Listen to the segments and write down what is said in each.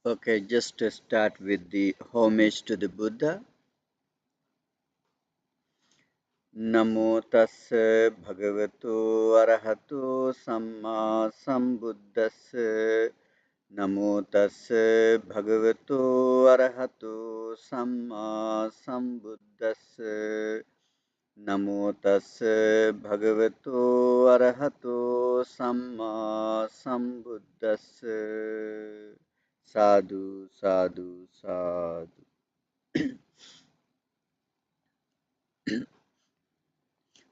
Okay, just to start with the homage to the Buddha. Namo tassa bhagavato arahato samma sambuddhassa. Namo tassa bhagavato arahato samma sambuddhassa. Namo tassa bhagavato arahato samma sambuddhassa. Sadhu, sadhu, sadhu.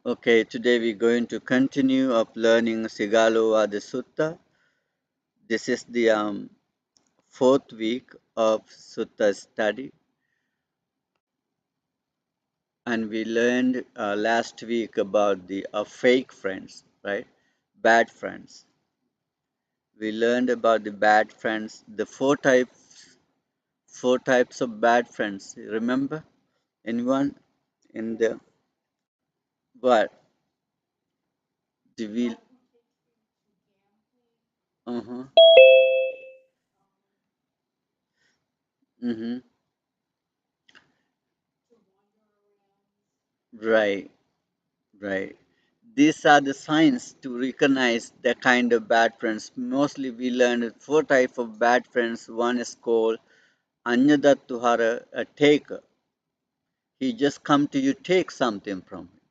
Okay, today we're going to continue of learning Sigalovada Sutta. This is the fourth week of Sutta study, and we learned last week about the fake friends, right? Bad friends. We learned about the bad friends, the four types of bad friends. Remember? Anyone in the what? The we? Uh-huh. Mm-hmm. Right. Right. These are the signs to recognize the kind of bad friends. Mostly we learned four types of bad friends. One is called Anyadatuhara, a taker. He just come to you, take something from you.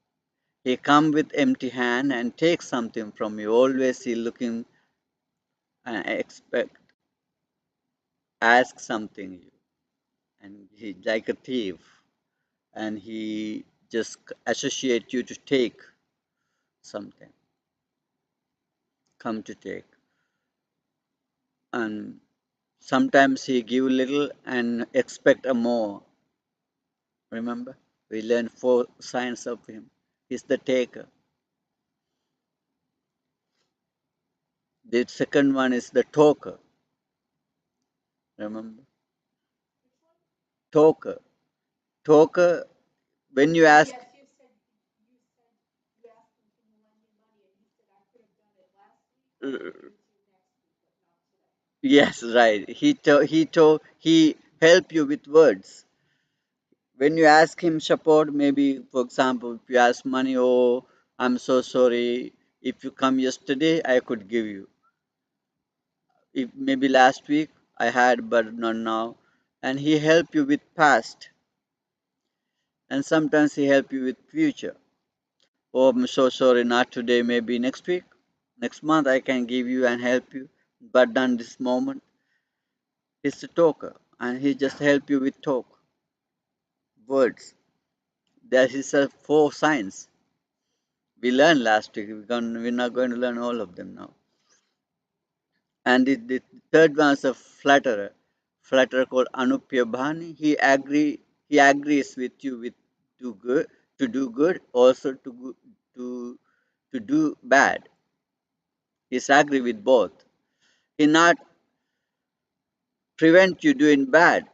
He come with empty hand and take something from you. Always he looking and expect, ask something you. And he like a thief. And he just associate you to take something, come to take. And sometimes he give little and expect a more. Remember, we learned four signs of him. He's the taker. The second one is the talker. Remember, talker. Talker. When you ask, yes, right. He help you with words. When you ask him support, maybe for example, if you ask money, oh, I'm so sorry. If you come yesterday, I could give you. If maybe last week I had but not now, and he help you with past, and sometimes he help you with future. Oh, I'm so sorry, not today, maybe next week, next month I can give you and help you, but not this moment. He's a talker, and he just help you with talk, words. That is a four signs we learned last week. We're not going to learn all of them now. And the third one is a flatterer called Anupyabhani. He agrees with you with do good to do good, also to to do bad. He's agree with both. He not prevent you doing bad.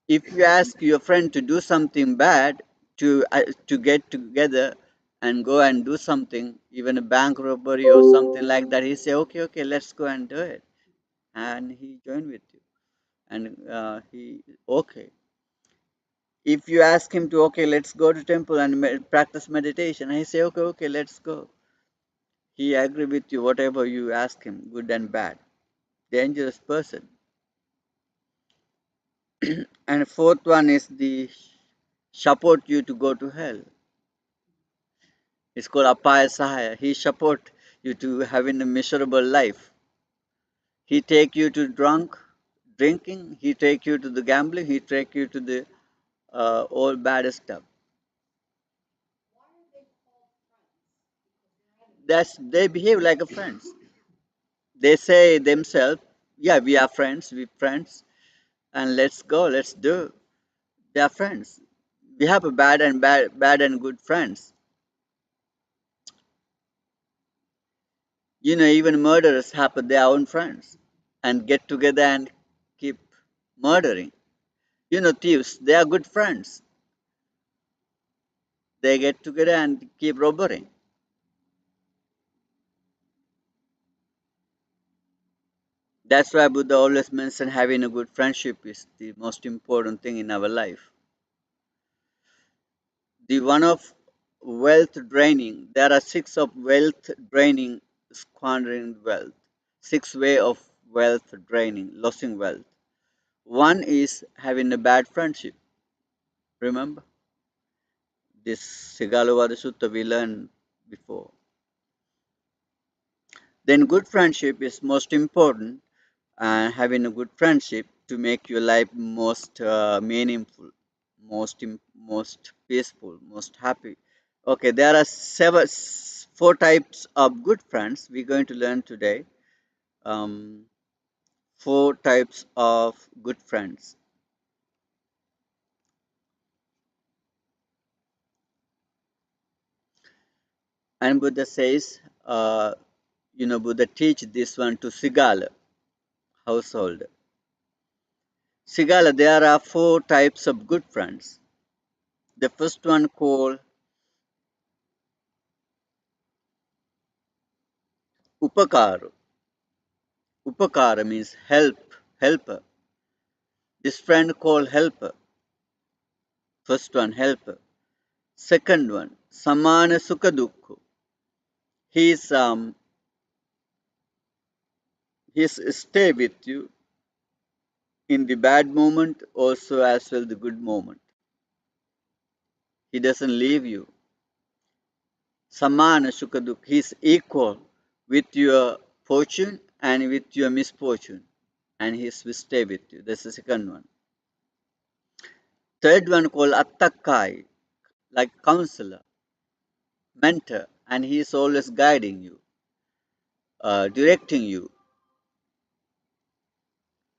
If you ask your friend to do something bad to get together and go and do something, even a bank robbery or something like that, he say, okay, let's go and do it, and he join with you. And he okay, if you ask him to, okay, let's go to temple and practice meditation, and he say, okay, let's go, he agree with you whatever you ask him, good and bad. Dangerous person. And fourth one is the support you to go to hell. It's called apaya sahaya. He support you to having a miserable life. He take you to drinking, he take you to the gambling, he take you to the all bad stuff. That's they behave like a friends. They say themselves, yeah, we are friends, we friends, and let's go, let's do. They are friends. We have a bad and good friends. Even murderers have their own friends and get together and keep murdering. Thieves, they are good friends. They get together and keep robbing. That's why Buddha always mentioned having a good friendship is the most important thing in our life. The one of wealth draining. There are six of wealth draining, squandering wealth. Six way of wealth draining, losing wealth. One is having a bad friendship. Remember this Sigalovada Sutta we learned before. Then good friendship is most important, and having a good friendship to make your life most meaningful, most peaceful, most happy. Okay, there are four types of good friends we're going to learn today. Um, Four types of good friends. And Buddha says, Buddha teach this one to Sigala household. Sigala, there are four types of good friends. The first one called Upakara. Upakara means helper. This friend called helper. First one, helper. Second one, Samana Sukadukku. He's he's stay with you in the bad moment, also as well the good moment. He doesn't leave you. Samana Sukadukku. He's equal with your fortune and with your misfortune, and he will stay with you. That's the second one. Third one called Attakai, like counselor, mentor, and he is always guiding you, directing you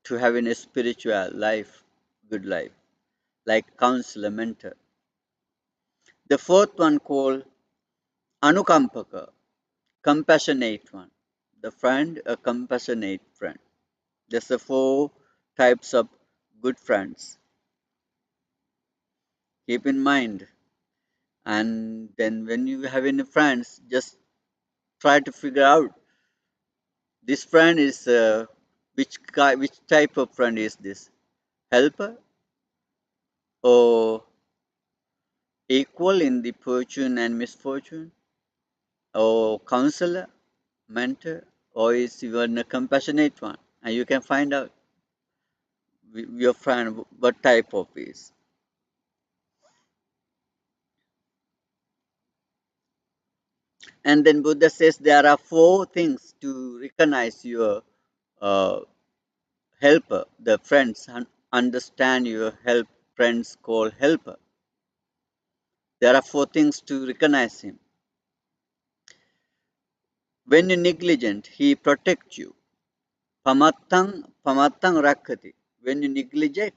to having a spiritual life, good life, like counselor, mentor. The fourth one called Anukampaka, compassionate one. The friend, a compassionate friend. There's the four types of good friends. Keep in mind. And then when you have any friends, just try to figure out this friend is which type of friend is this? Helper or equal in the fortune and misfortune, or counselor, mentor, or is even a compassionate one? And you can find out your friend what type of is. And then Buddha says there are four things to recognize your uh, helper, the friends, and understand your friends called helper. There are four things to recognize him. When you're negligent, he protects you. Pamattang rakhati. When you neglect,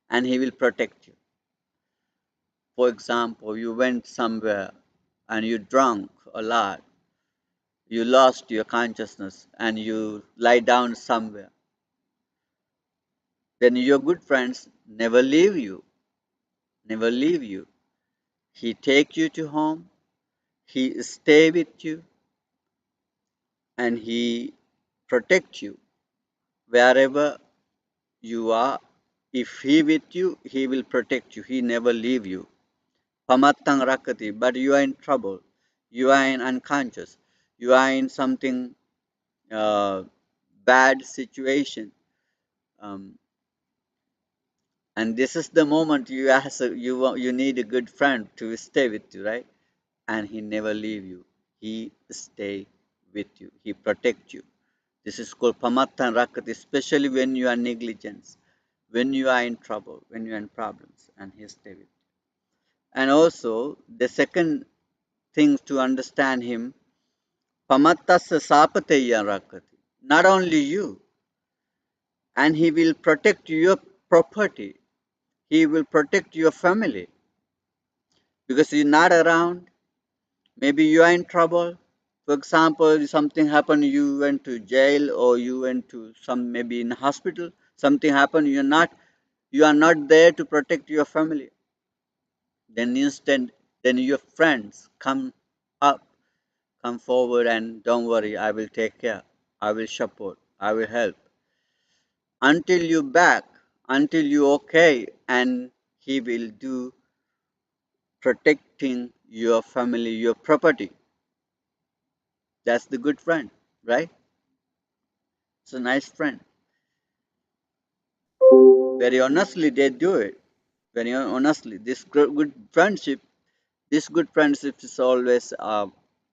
and he will protect you. For example, you went somewhere and you drank a lot, you lost your consciousness and you lie down somewhere. Then your good friends never leave you. He take you to home, he stay with you, and he protect you wherever you are. If he with you, he will protect you. He never leave you. Pamattang rakati, but you are in trouble. You are in unconscious. You are in something uh, bad situation. Um, and this is the moment you need a good friend to stay with you, right? And he never leave you. He stay with you. He protect you. This is called Pamattan Rakati, especially when you are negligent, when you are in trouble, when you are in problems, and he stay with you. And also, the second thing to understand him, Pamattasya Sapateya Rakati. Not only you, and he will protect your property, he will protect your family because you're not around. Maybe you are in trouble. For example, something happened, you went to jail or you went to some maybe in hospital. Something happened, you are not there to protect your family. Then instant, then your friends come up, come forward and don't worry, I will take care, I will support, I will help. Until you back, until you okay, and he will do protecting your family, your property. That's the good friend, right? It's a nice friend. Very honestly, they do it. Very honestly, this good friendship, this good friendship is always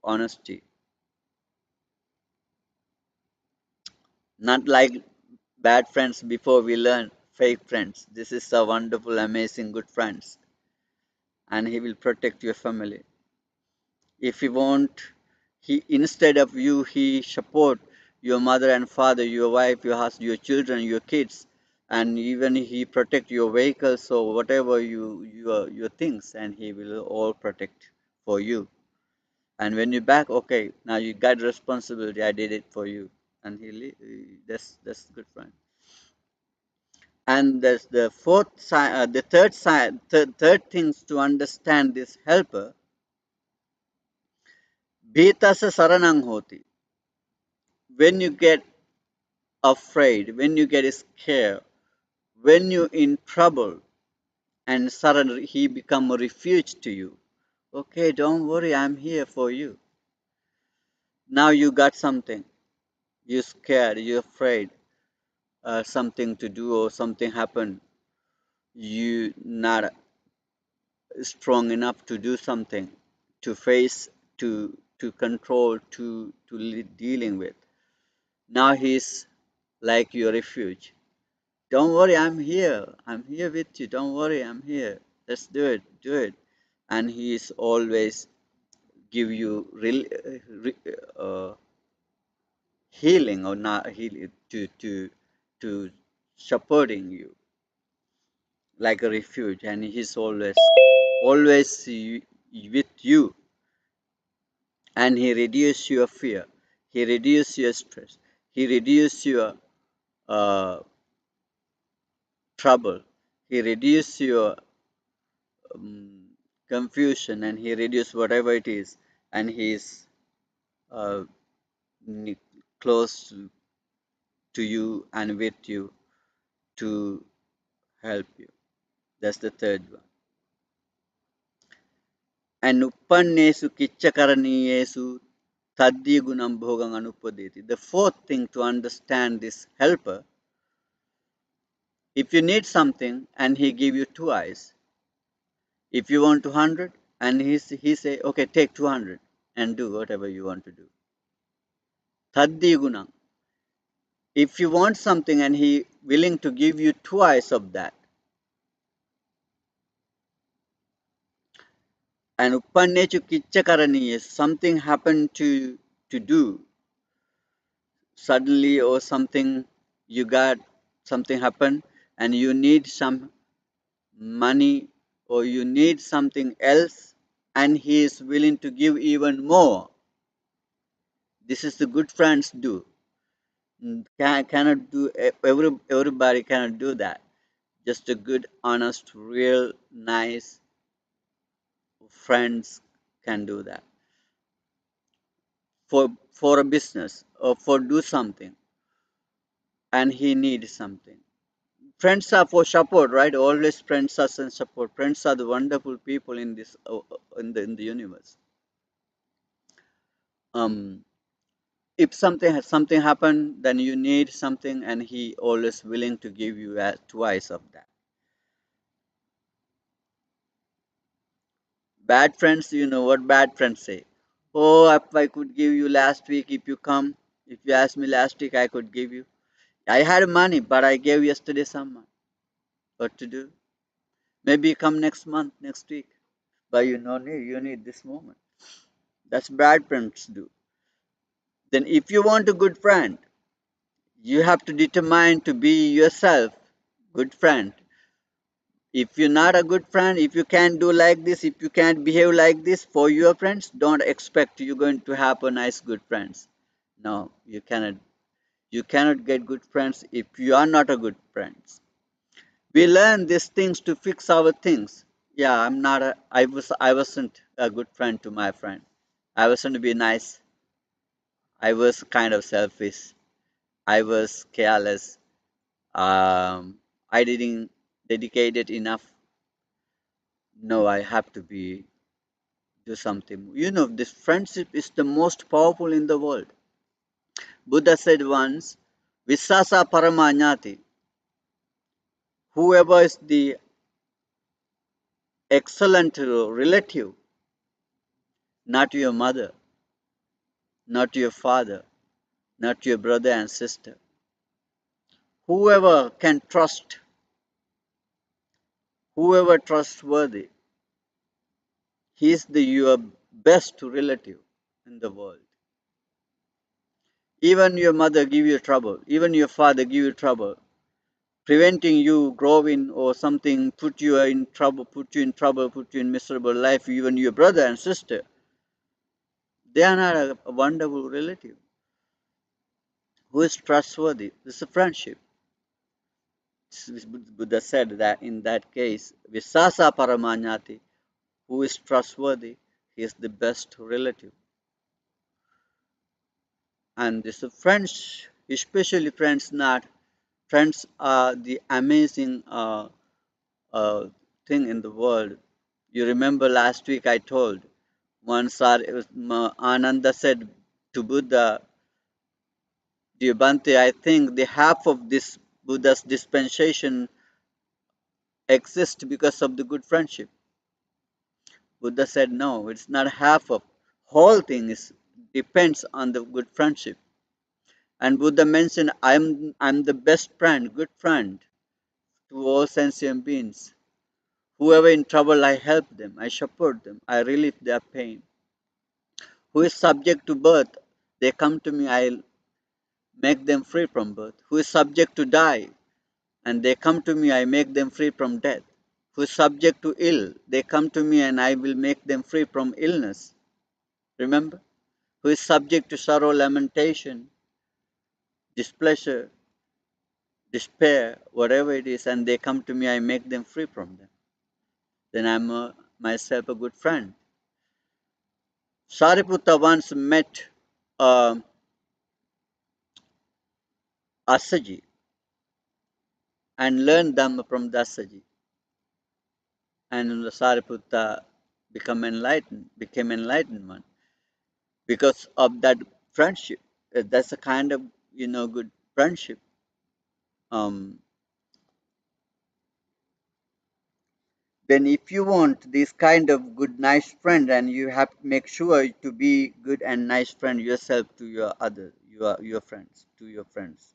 honesty, not like bad friends before we learn fake friends. This is a wonderful, amazing, good friends, and he will protect your family. If he want, he instead of you, he support your mother and father, your wife, your husband, your children, your kids, and even he protect your vehicles or whatever your things, and he will all protect for you. And when you back, okay, now you got responsibility. I did it for you, and that's good friend. And there's the fourth side, the third side, third things to understand this helper. Bhetasa saranang hoti. When you get afraid, when you get scared, when you're in trouble, and suddenly he become a refuge to you. Okay, don't worry, I'm here for you. Now you got something. You're scared, you're afraid, something to do or something happened. You not strong enough to do something, to face, to control, to dealing with. Now he's like your refuge. Don't worry, I'm here. I'm here with you. Don't worry, I'm here. Let's do it. Do it. And he is always give you healing or not healing to supporting you like a refuge. And he's always with you. And he reduce your fear. He reduce your stress. He reduce your uh, trouble. He reduce your um, confusion, and he reduce whatever it is, and he is uh, close to you and with you to help you. That's the third one. And uppannesu kichakaranīyesu taddi gunam bhogam anupadeti. The fourth thing to understand this helper, if you need something and he give you two eyes, if you want 200 and he say, okay, take 200 and do whatever you want to do. Taddi gunam. If you want something and he willing to give you two eyes of that, and uppannechu kichakaranīyesu, something happened to do suddenly or something you got something happen and you need some money or you need something else and he is willing to give even more. This is the good friends do. Cannot do everybody cannot do that. Just a good, honest, real, nice friends can do that for a business or for do something and he needs something. Friends are for support, right? Always friends are and support. Friends are the wonderful people in this in the universe. Um, if something happened, then you need something, and he always willing to give you twice of that. Bad friends, you know what bad friends say? Oh, if I could give you last week, if you come, if you asked me last week, I could give you. I had money, but I gave yesterday someone. What to do? Maybe come next month, next week. But you need this moment. That's bad friends do. Then if you want a good friend, you have to determine to be yourself good friend. If you're not a good friend, if you can't do like this, if you can't behave like this for your friends, don't expect you're going to have a nice good friends. No, you cannot. You cannot get good friends if you are not a good friends. We learn these things to fix our things. Yeah, I wasn't a good friend to my friend. I wasn't to be nice. I was kind of selfish. I was careless. I didn't dedicate it enough. No, I have to be do something. You know, this friendship is the most powerful in the world. Buddha said once, Visasa Paramanyati, whoever is the excellent relative, not your mother, not your father, not your brother and sister, whoever can trust, whoever trustworthy, he is the your best relative in the world. Even your mother give you trouble, even your father give you trouble, preventing you growing or something, put you in trouble, put you in miserable life, even your brother and sister, they are not a wonderful relative who is trustworthy. This is a friendship. Buddha said that in that case, Visasa Paramanyati, who is trustworthy, he is the best relative. And this friends, especially friends not, friends are the amazing uh, thing in the world. You remember last week I told once Ananda said to Buddha, dear Bhante, I think the half of this Buddha's dispensation exists because of the good friendship. Buddha said, no, it's not half of. Whole thing is depends on the good friendship. And Buddha mentioned, I'm the best friend, good friend to all sentient beings. Whoever in trouble, I help them, I support them, I relieve their pain. Who is subject to birth, they come to me, I make them free from birth. Who is subject to die, and they come to me, I make them free from death. Who is subject to ill, they come to me, and I will make them free from illness. Remember? Who is subject to sorrow, lamentation, displeasure, despair, whatever it is, and they come to me, I make them free from them. Then I'm myself a good friend. Sariputta once met uh, Asaji and learned Dhamma from Dasaji. And Sariputta became enlightened one because of that friendship. That's a kind of good friendship. Um, then if you want this kind of good nice friend, and you have to make sure to be good and nice friend yourself to your friends, to your friends.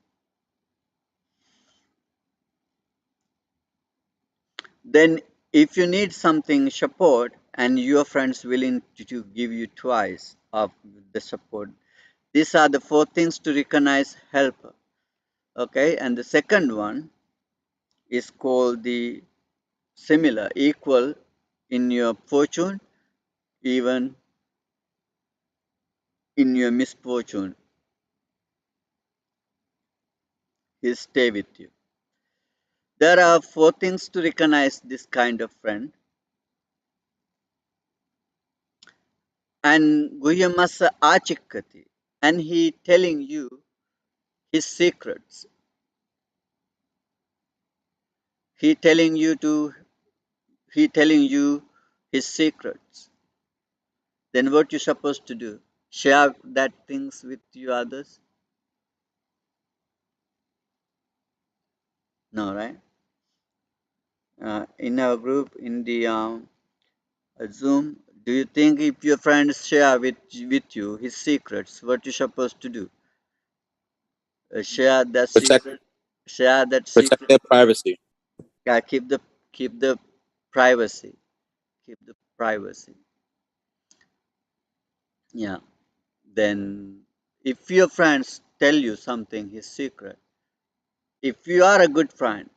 Then if you need something support and your friends willing to give you twice of the support, these are the four things to recognize helper. Okay, and the second one is called the similar, equal in your fortune, even in your misfortune, he'll stay with you. There are four things to recognize this kind of friend. And Guhyamasa Achikati, and he telling you his secrets. He telling you to he telling you his secrets. Then what you supposed to do? Share that things with you others? No, right? In our group, in the Zoom, do you think if your friends share with you his secrets, what you supposed to do? Share that Protect secret. Share that protect secret. their privacy. Yeah, keep the privacy. Keep the privacy. Yeah. Then, if your friends tell you something, his secret, if you are a good friend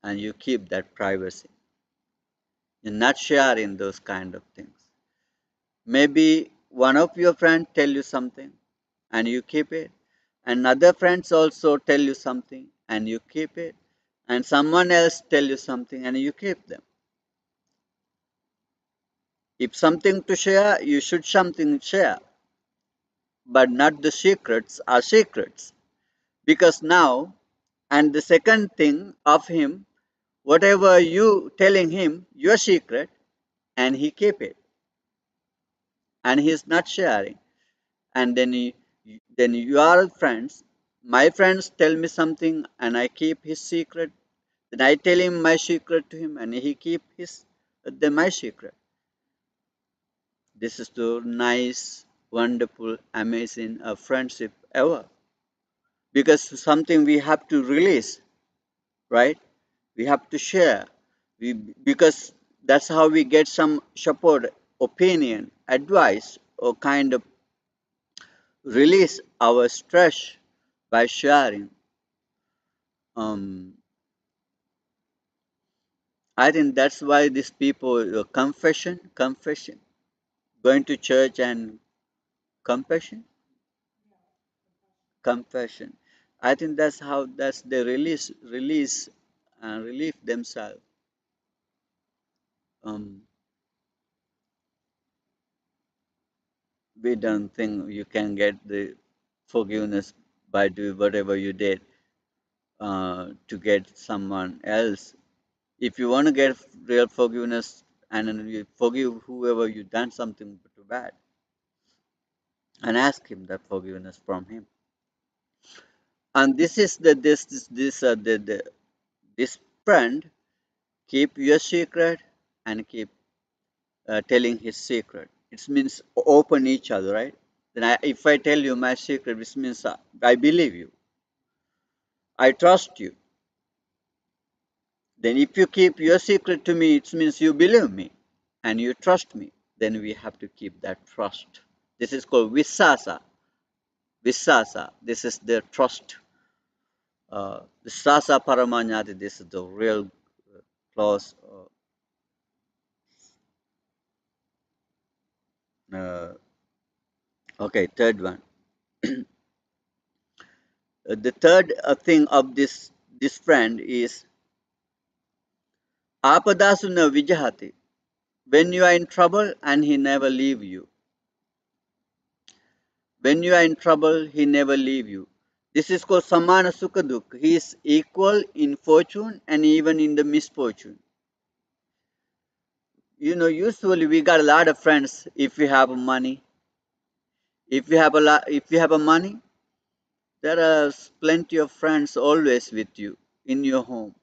and you keep that privacy, you're not sharing those kind of things. Maybe one of your friends tell you something and you keep it, and other friends also tell you something and you keep it, and someone else tell you something and you keep them. If something to share, you should something share, but not the secrets are secrets. Because now, and the second thing of him, whatever you telling him, your secret, and he keep it, and he's not sharing. And then you are friends. My friends tell me something, and I keep his secret. Then I tell him my secret to him, and he keep my secret. This is the nice, wonderful, amazing friendship ever. Because something we have to release, right? We have to share. Because that's how we get some support, opinion, advice, or kind of release our stress by sharing. Um, I think that's why these people confession, going to church and confession, confession. I think that's they release and relieve themselves. Um, we don't think you can get the forgiveness by doing whatever you did to get someone else. If you want to get real forgiveness and then you forgive whoever you done something too bad, and ask him that forgiveness from him. And this is the this friend keep your secret and keep telling his secret. It means open each other, right? Then if I tell you my secret, which means I believe you, I trust you. Then if you keep your secret to me, it means you believe me and you trust me. Then we have to keep that trust. This is called visasa. Visasa. This is the trust. Visasa paramanyati. This is the real clause. Uh, okay, third one. The third thing of this friend is apadasuna vijahati. When you are in trouble and he never leave you. When you are in trouble, he never leave you. This is called samana sukaduk. He is equal in fortune and even in the misfortune. Usually we got a lot of friends if we have money. If you have a money, there are plenty of friends always with you in your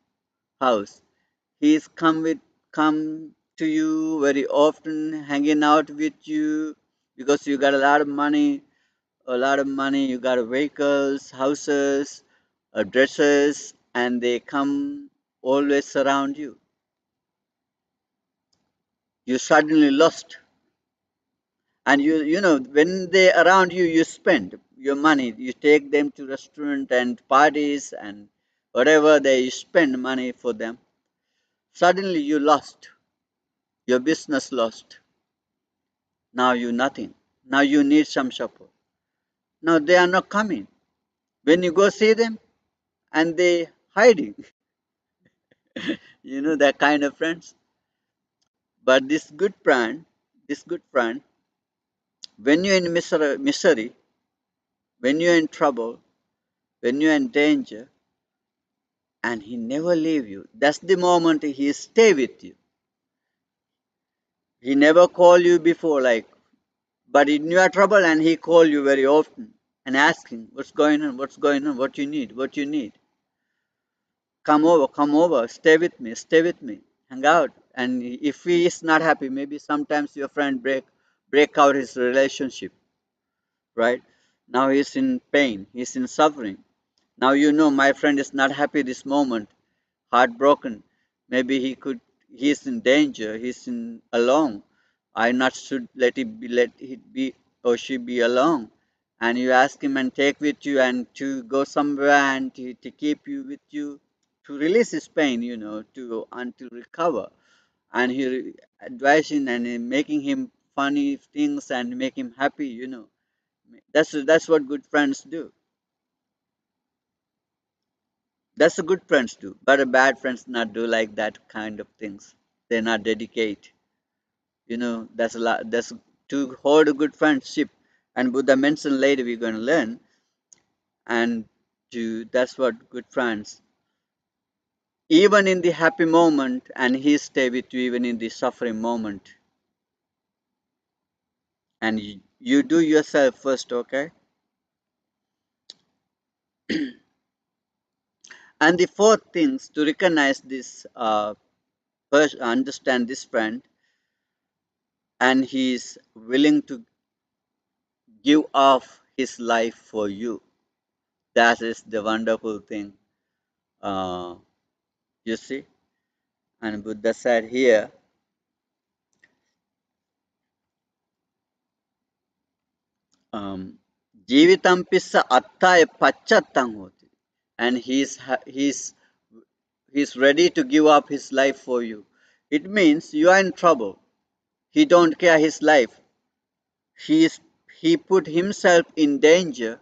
house. He's come to you very often, hanging out with you because you got a lot of money. You got vehicles, houses, dresses, and they come always around you. You suddenly lost, and when they around you, you spend your money. You take them to restaurant and parties and whatever they spend money for them. Suddenly you lost. Your business lost. Now you nothing. Now you need some support. Now they are not coming. When you go see them and they hiding. That kind of friends. But this good friend, when you're in misery, when you're in trouble, when you're in danger, and he never leave you, that's the moment he stay with you. He never call you before, like, but in your trouble, and he call you very often and asking, what's going on, what you need. Come over, stay with me, hang out. And if he is not happy, maybe sometimes your friend break out his relationship, right? Now he's in pain, he's in suffering. Now my friend is not happy this moment, heartbroken. Maybe he's in danger, he's in alone. I not should let it be or she be alone. And you ask him and take with you and to go somewhere and to keep you with you to release his pain, to until recover. And he advising and making him funny things and make him happy. That's what good friends do. That's what good friends do. But a bad friends not do like that kind of things. They're not dedicate. That's a lot. That's to hold a good friendship. And Buddha mentioned later we're going to learn, and that's what good friends. Even in the happy moment, and he stay with you even in the suffering moment. And you do yourself first, okay? And the fourth things to recognize this, understand this friend, and he is willing to give off his life for you. That is the wonderful thing. Uh, you see, and Buddha said here, um, "Jivitam pissa attaya pachattam hoti," and he's ready to give up his life for you. It means you are in trouble. He don't care his life. He is he put himself in danger.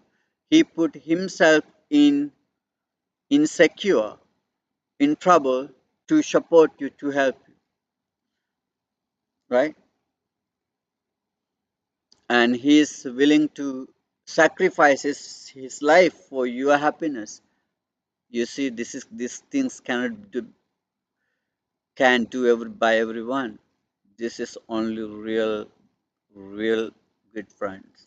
He put himself in insecure, in trouble to support you, to help you, right? And he is willing to sacrifice his life for your happiness. You see, these things can do by everyone. This is only real good friends.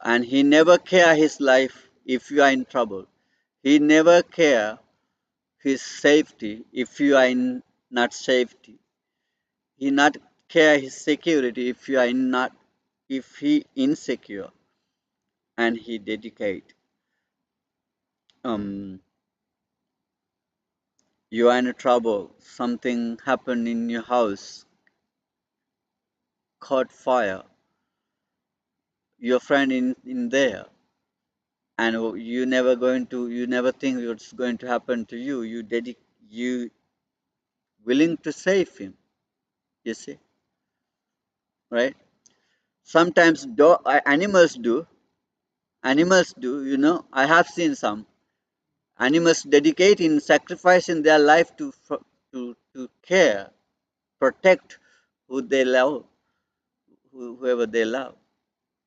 And he never care his life if you are in trouble. He never care his safety if you are in not safety. He not care his security if you are in not if he insecure, and he dedicate. Um, you are in trouble. Something happened in your house. Caught fire. Your friend in there, and you never think it's going to happen to you. You willing to save him. You see, right? Sometimes animals do. Animals do. I have seen some animals dedicate in sacrificing their life to care, protect who they love, whoever they love.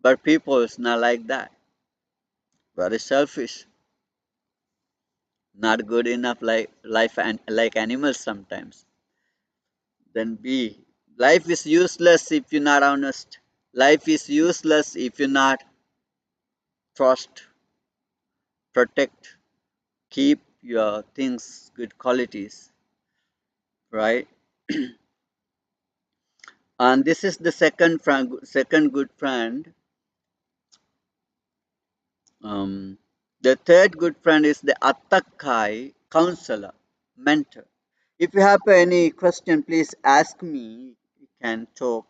But people is not like that. Very selfish, not good enough like life and like animals sometimes. Then be life is useless if you're not honest. Life is useless if you're not trust, protect, keep your things good qualities, right? And this is the second good friend. Um, the third good friend is the Attakai counselor, mentor. If you have any question, please ask me. You can talk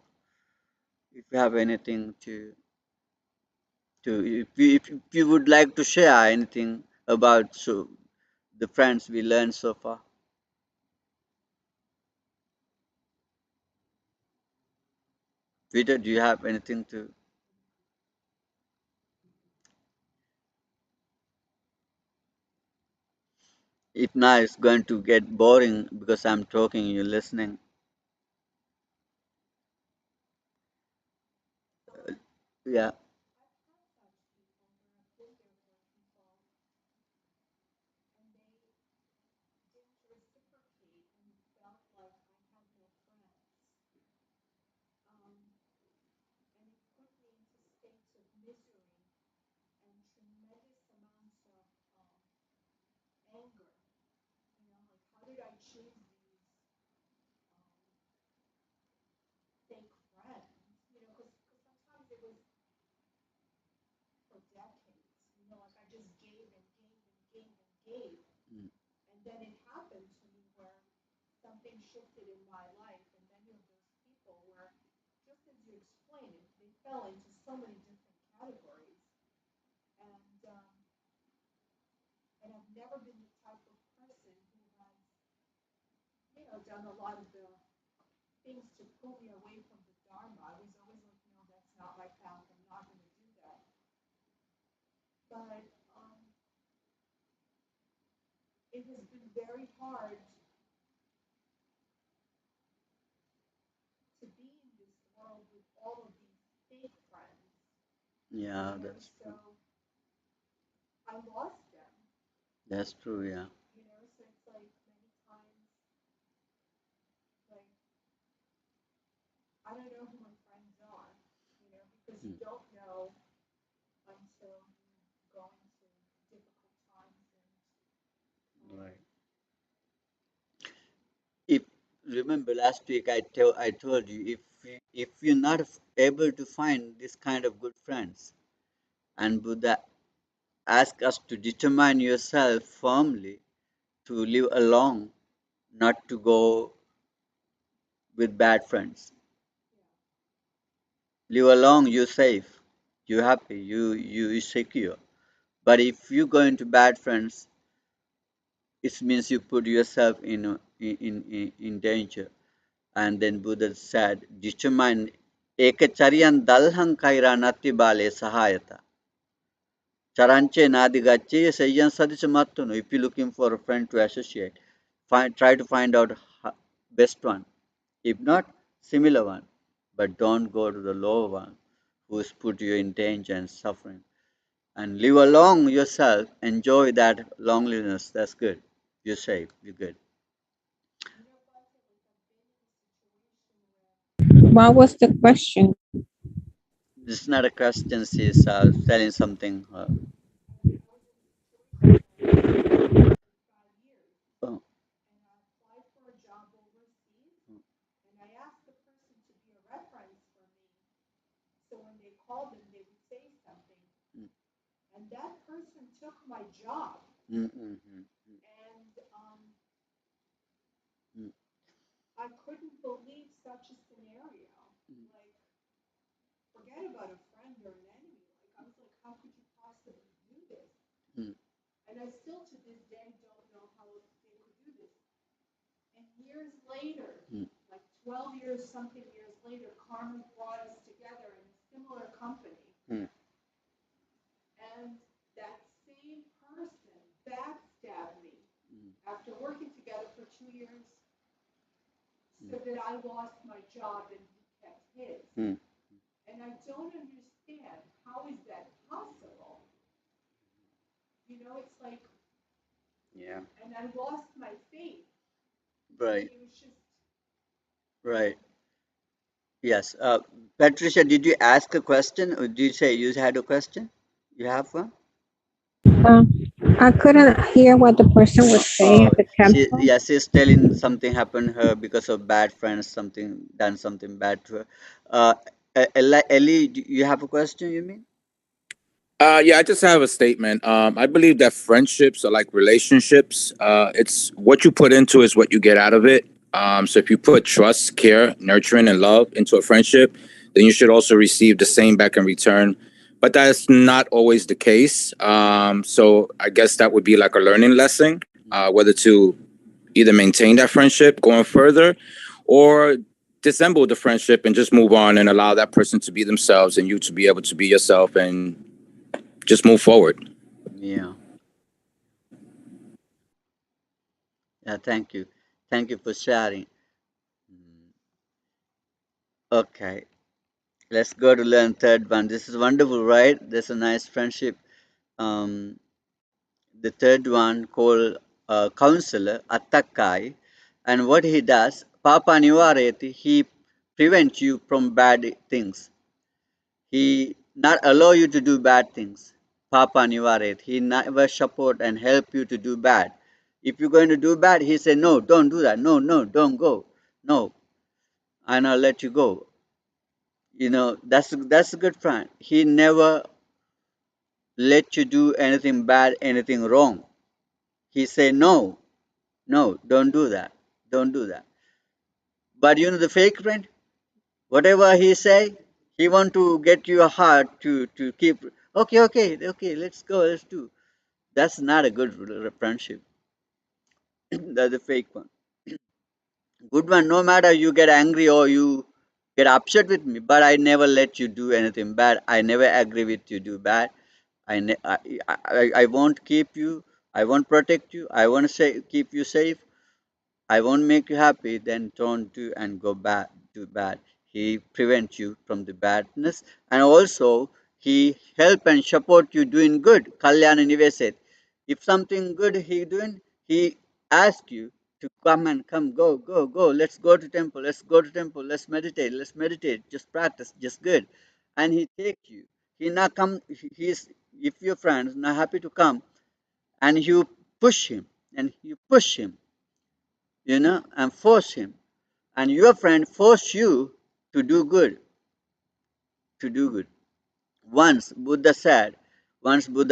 if you have anything if you would like to share anything about the friends we learned so far. Peter, do you have anything to? If not, it's going to get boring because I'm talking, you're listening. Yeah. Mm. Yeah, that's true. That's true, yeah. Right. If remember last week I told you if you're not able to find this kind of good friends, and Buddha asks us to determine yourself firmly to live alone, not to go with bad friends. Live alone, you're safe, you're happy, you secure. But if you go into bad friends, it means you put yourself in danger. And then Buddha said, determine ekachariyan dalhang kaira nati bale sahayata. Charanche nadigache sayyan sadichamattuno. If you're looking for a friend to associate, try to find out best one. If not, similar one. But don't go to the lower one who's put you in danger and suffering. And live along yourself, enjoy that loneliness. That's good. You're safe, you're good. What was the question? This is not a question, she's telling something. Oh, mm, mm, mm, mm, mm, mm, mm, mm, mm, mm. Yeah. Right, right. Yes. Patricia, did you ask a question or did you say you had a question? You have one? Uh, I couldn't hear what the person was saying Oh, at the temple. yes, she's telling something happened to her because of bad friends, something done something bad to her. Uh, Ellie, do you have a question, you mean? Yeah, I just have a statement. I believe that friendships are like relationships. It's what you put into is what you get out of it. So if you put trust, care, nurturing, and love into a friendship, then you should also receive the same back in return. But that's not always the case. So I guess that would be like a learning lesson, whether to either maintain that friendship going further or dissemble the friendship and just move on and allow that person to be themselves and you to be able to be yourself and just move forward. Yeah. Yeah, thank you. Thank you for sharing. Mm, okay, let's go to learn third one. This is wonderful, right? There's a nice friendship. Um, the third one called counselor Attakai, and what he does, Papa Nivareti, he prevents you from bad things. He not allow you to do bad things. Papa Nivaret. He never support and help you to do bad. If you're going to do bad, he say, no, don't do that. No, no, don't go. No, and I'll let you go. That's a good friend. He never let you do anything bad, anything wrong. He say, no, no, don't do that. Don't do that. But the fake friend, whatever he say, he want to get your heart to keep. Okay, okay, okay. Let's go. Let's do. That's not a good friendship. That's a fake one. Good one, no matter you get angry or you get upset with me, but I never let you do anything bad. I never agree with you do bad. I won't keep you. I won't protect you. I won't say keep you safe. I won't make you happy. Then don't do and go bad. Do bad. He prevents you from the badness, and also he help and support you doing good. Kalyana Nive said, if something good he doing, he ask you to come, go. Let's go to temple. Let's go to temple. Let's meditate. Let's meditate. Just practice. Just good. And he take you. He not come. He's if your friends not happy to come, and you push him, and you push him, and force him, and your friend force you to do good, to do good. Once Buddha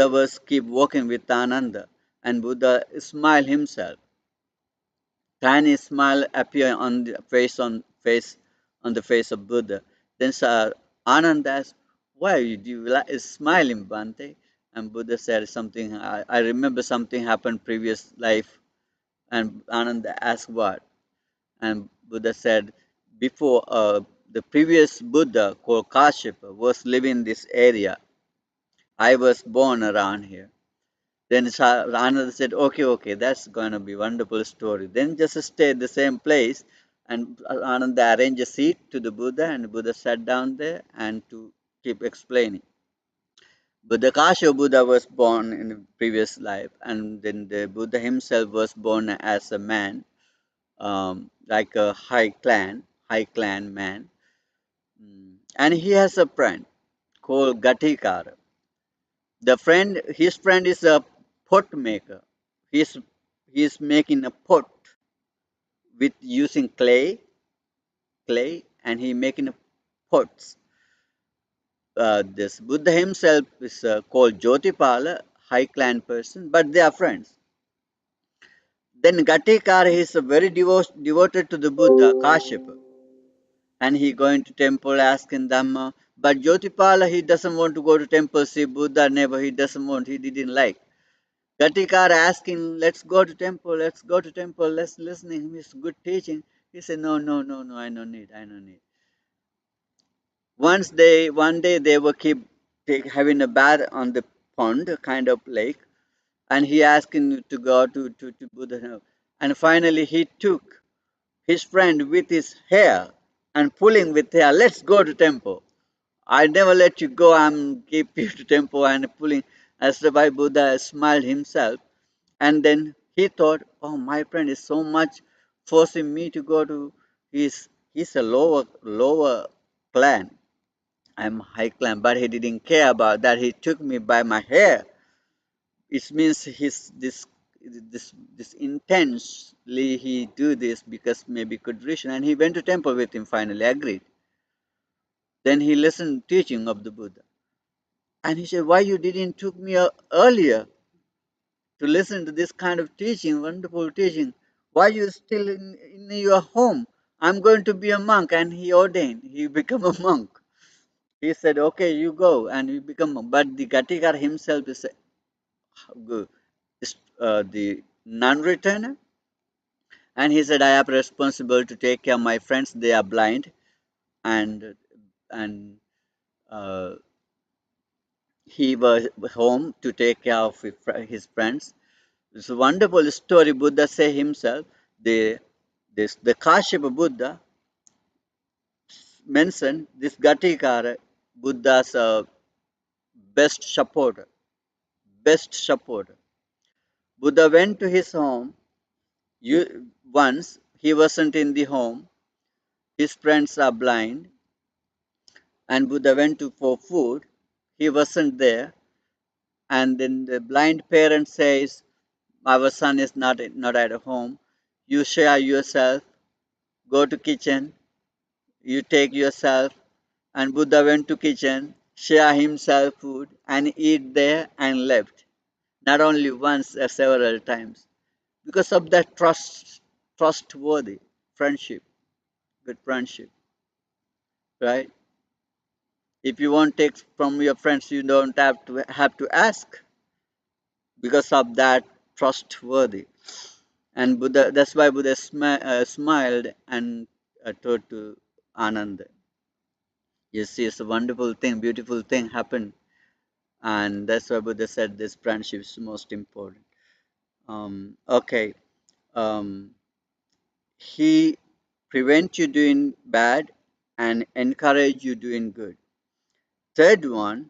was keep walking with Ananda, and Buddha smiled himself. Tiny smile appeared on the face of Buddha. Then Ananda asked, "Why do you like smiling, Bhante?" And Buddha said something. I remember something happened previous life. And Ananda asked what? And Buddha said, before the previous Buddha called Kashyapa was living in this area. I was born around here. Then Ananda said, okay, that's going to be a wonderful story. Then just stay at the same place, and Ananda arranged a seat to the Buddha, and the Buddha sat down there and to keep explaining. Buddha Kashyapa Buddha was born in the previous life, and then the Buddha himself was born as a man, like a high clan man. And he has a friend called Gatikara. His friend is a pot maker. He's he's making a pot with using clay, and he making pots. This Buddha himself is called Jyotipala, high clan person, but they are friends. Then Gatikara is very devoted to the Buddha, Kashyapa, and he going to temple asking Dhamma. But Jyotipala, he doesn't want to go to temple, see Buddha never, he doesn't want, he didn't like. Gatikara asking, let's go to temple, let's listen to him, it's good teaching. He said, no, I don't need. One day they were having a bath on the pond, kind of lake, and he asked him to go to Buddha. And finally he took his friend with his hair and pulling with hair, let's go to temple. I never let you go, I'm keep you to temple and pulling. As the Bhai Buddha smiled himself, and then he thought, oh, my friend is so much forcing me to go to he's a lower clan. I'm high clan, but he didn't care about that. He took me by my hair. It means this intensely he do this because maybe could reach, and he went to temple with him. Finally, agreed. Then he listened teaching of the Buddha, and he said, "Why you didn't took me earlier to listen to this kind of teaching, wonderful teaching? Why you still in your home? I'm going to be a monk," and he ordained. He become a monk. He said, "Okay, you go," and he become. But the Gatikar himself the non-returner, and he said, "I am responsible to take care of my friends. They are blind, and uh, he was home to take care of his friends." It's a wonderful story. Buddha say himself. The Kashyapa Buddha mentioned this Gatikara Buddha's best supporter. Best supporter. Buddha went to his home. Once he wasn't in the home. His friends are blind, and Buddha went to for food. He wasn't there, and then the blind parent says, "Our son is not at home. You share yourself. Go to kitchen. You take yourself." And Buddha went to kitchen, share himself food, and eat there and left. Not only once, several times, because of that trustworthy friendship, good friendship, right? If you want take from your friends, you don't have to ask because of that trustworthy. And Buddha, that's why Buddha smiled and told to Ananda, "You see, it's a wonderful thing, beautiful thing happened." And that's why Buddha said this friendship is most important. Okay, um, he prevent you doing bad and encourage you doing good. Third one,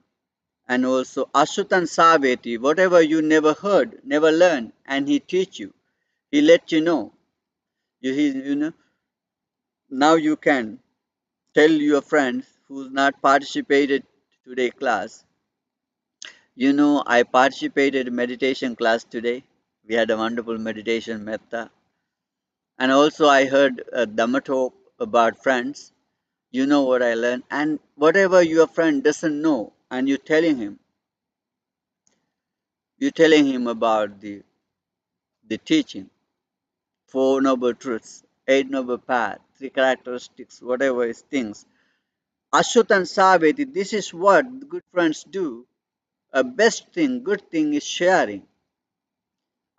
And also Ashutan Saveti, whatever you never heard, never learned, and he teach you. He let you know. You know, now you can tell your friends who's not participated today class. You know, I participated in meditation class today. We had a wonderful meditation metta. And also I heard a Dhamma talk about friends. You know what I learned. And whatever your friend doesn't know, and you're telling him about the teaching, four noble truths, eight noble paths, three characteristics, whatever is things. Ashut and Saveti, this is what good friends do. A best thing, good thing is sharing.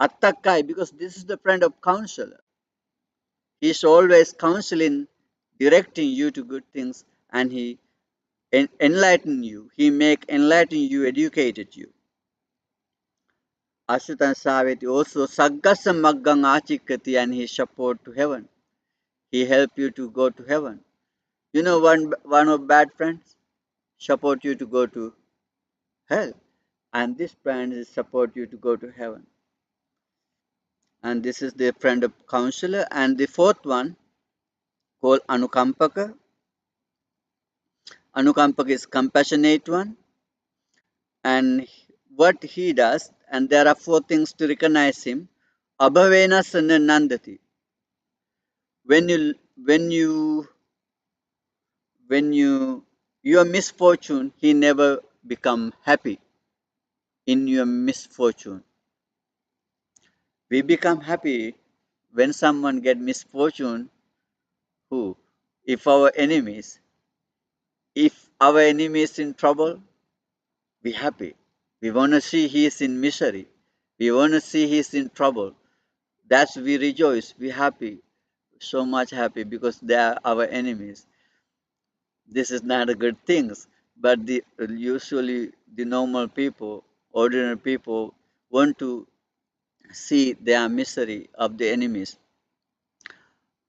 Attakai, because this is the friend of counselor. He is always counseling, directing you to good things, and he enlighten you. He make enlighten you, educated you. Ashut and Saveti also Saggasa Maggang Achikati, and he support to heaven. He help you to go to heaven. You know one of bad friends support you to go to hell, and this friend is support you to go to heaven. And this is the friend of counselor. And the fourth one called Anukampaka. Anukampaka is compassionate one, and what he does, and there are four things to recognize him. Abhavena Sananandati. When you your misfortune, he never become happy in your misfortune. We become happy when someone get misfortune. Who? If our enemies. If our enemy is in trouble, we happy. We want to see he is in misery. We want to see he is in trouble. That's we rejoice. We happy. So much happy because they are our enemies. This is not a good thing. But usually the normal people, ordinary people, want to see their misery of the enemies.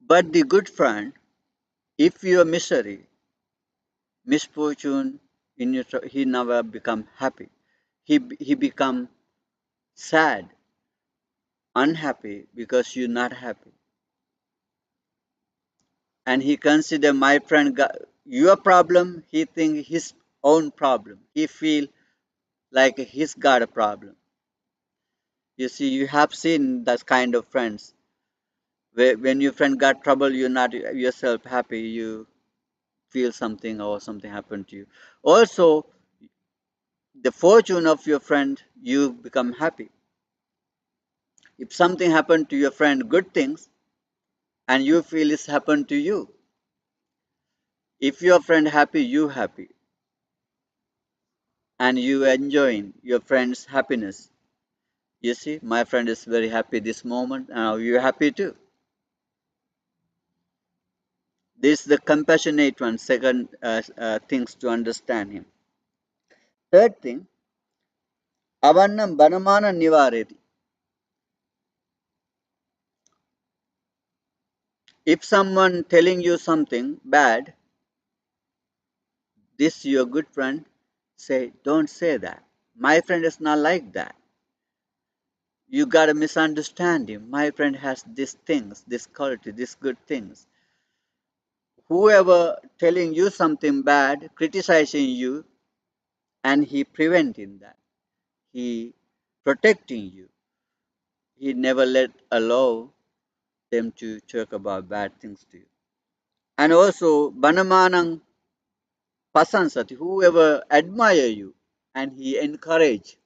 But the good friend, if your misery, misfortune, he never become happy. He become sad, unhappy because you're not happy. And he consider my friend got your problem, he think his own problem. He feel like he's got a problem. You see, you have seen that kind of friends. Where when your friend got trouble, you're not yourself happy. You feel something or something happened to you. Also, the fortune of your friend, you become happy. If something happened to your friend, good things, and you feel it's happened to you. If your friend happy, you happy, and you enjoying your friend's happiness. You see, my friend is very happy this moment, and you're happy too. This is the compassionate one. Second, things to understand him. Third thing, avannam banamana nivareti. If someone telling you something bad, this your good friend, say, don't say that. My friend is not like that. You gotta misunderstand him. My friend has these things, this quality, these good things. Whoever telling you something bad, criticizing you, and he preventing that. He protecting you. He never let allow them to talk about bad things to you. And also, Banamanang Pasansati, whoever admire you, and he encourage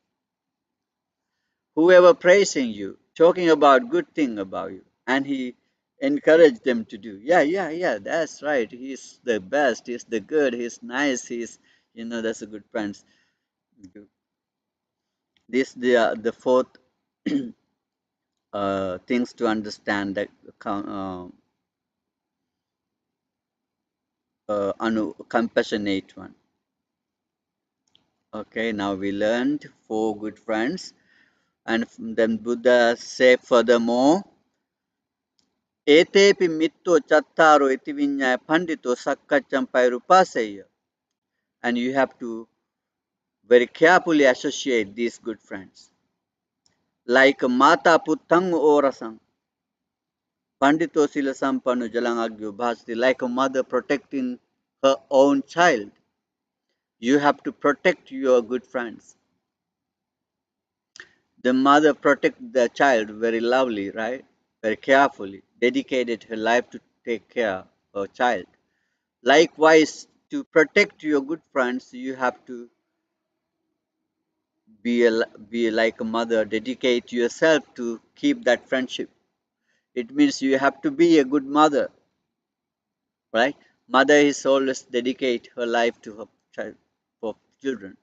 whoever praising you, talking about good thing about you, and he encourage them to do. Yeah, that's right. He's the best. He's the good. He's nice. That's a good friends. This the fourth things to understand that compassionate one. Okay, now we learned four good friends, and then Buddha said furthermore, Etepi mitto chattaro iti vinyaya pandito sakkacham pairupaseya. And you have to very carefully associate these good friends. Like Mata Putang Orasang, Pandito Sila Sampanu Jalang Agyo Bhasti, like a mother protecting her own child. You have to protect your good friends. The mother protect the child very lovely, right? Very carefully, dedicated her life to take care of her child. Likewise, to protect your good friends, you have to be like a mother, dedicate yourself to keep that friendship. It means you have to be a good mother, right? Mother is always dedicate her life to her child for children.